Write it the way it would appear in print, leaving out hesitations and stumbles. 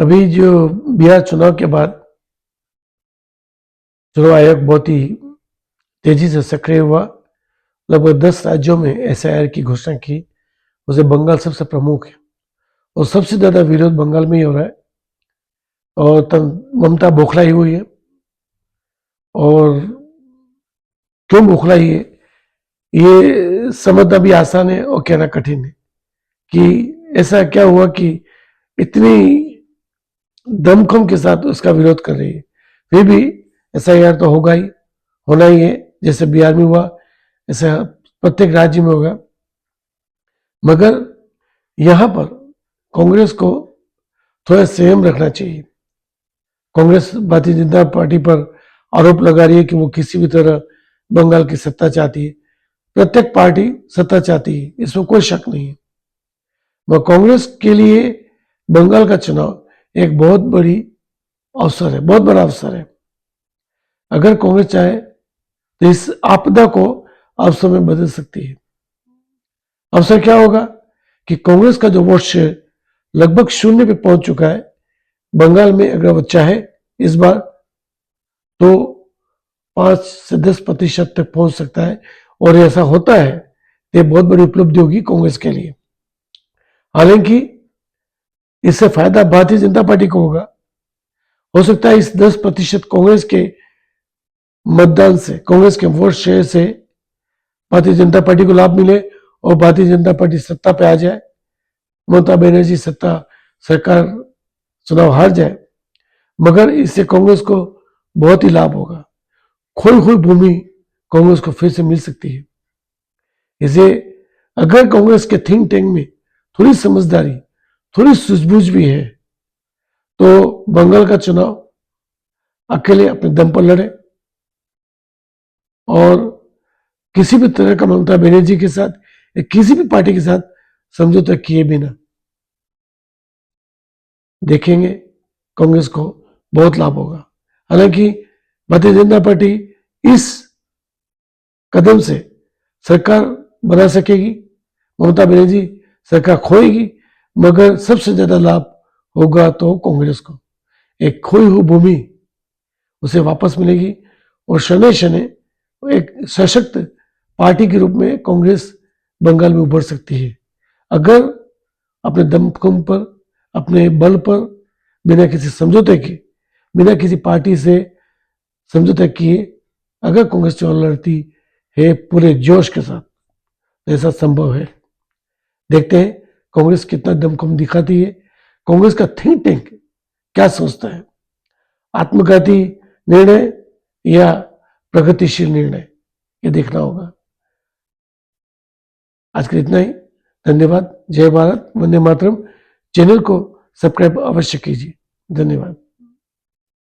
अभी जो बिहार चुनाव के बाद चुनाव आयोग बहुत ही तेजी से सक्रिय हुआ। लगभग 10 राज्यों में एसआईआर की घोषणा की। उसे बंगाल सबसे प्रमुख है और सबसे ज्यादा विरोध बंगाल में ही हो रहा है और ममता बौखलाई हुई है। और क्यों बौखलाई है ये समझना भी आसान है और कहना कठिन है कि ऐसा क्या हुआ कि इतनी दमखम के साथ उसका विरोध कर रही है। फिर भी एसआईआर तो होगा ही, होना ही है। जैसे बिहार में हुआ ऐसा प्रत्येक राज्य में होगा। मगर यहां पर कांग्रेस को थोड़ा संयम रखना चाहिए। कांग्रेस भारतीय जनता पार्टी पर आरोप लगा रही है कि वो किसी भी तरह बंगाल की सत्ता चाहती है। प्रत्येक पार्टी सत्ता चाहती है, इसमें कोई शक नहीं है। वह कांग्रेस के लिए बंगाल का चुनाव एक बहुत बड़ी अवसर है, बहुत बड़ा अवसर है। अगर कांग्रेस चाहे तो इस आपदा को अवसर में बदल सकती है। अवसर क्या होगा कि कांग्रेस का जो वोट शेयर लगभग 0 पे पहुंच चुका है बंगाल में, अगर वो चाहे इस बार तो 5 से 10% तक पहुंच सकता है। और ऐसा होता है तो ये बहुत बड़ी उपलब्धि होगी कांग्रेस के लिए। हालांकि इससे फायदा भारतीय जनता पार्टी को होगा। हो सकता है इस 10% कांग्रेस के मतदान से, कांग्रेस के वोट शेयर से भारतीय जनता पार्टी को लाभ मिले और भारतीय जनता पार्टी सत्ता पे आ जाए, ममता बनर्जी सरकार चुनाव हार जाए। मगर इससे कांग्रेस को बहुत ही लाभ होगा। खोई हुई भूमि कांग्रेस को फिर से मिल सकती है। इसे अगर कांग्रेस के थिंक टैंक में थोड़ी समझदारी, थोड़ी सूझबूझ भी है तो बंगाल का चुनाव अकेले अपने दम पर लड़े और किसी भी तरह का ममता बनर्जी के साथ या किसी भी पार्टी के साथ समझौता किए बिना देखेंगे कांग्रेस को बहुत लाभ होगा। हालांकि भारतीय जनता पार्टी इस कदम से सरकार बना सकेगी, ममता बनर्जी सरकार खोएगी, मगर सबसे ज्यादा लाभ होगा तो कांग्रेस को। एक खोई हुई भूमि उसे वापस मिलेगी और शनै शनै एक सशक्त पार्टी के रूप में कांग्रेस बंगाल में उभर सकती है। अगर अपने दमखम पर, अपने बल पर, बिना किसी समझौते के, बिना किसी पार्टी से समझौता किए अगर कांग्रेस चुनाव लड़ती है पूरे जोश के साथ, ऐसा संभव है। देखते हैं कांग्रेस कितना दमखम दिखाती है, कांग्रेस का थिंक टैंक क्या सोचता है। आत्मघाती निर्णय या प्रगतिशील निर्णय, ये देखना होगा। आज के इतना ही। धन्यवाद। जय भारत, वंदे मातरम। चैनल को सब्सक्राइब अवश्य कीजिए। धन्यवाद।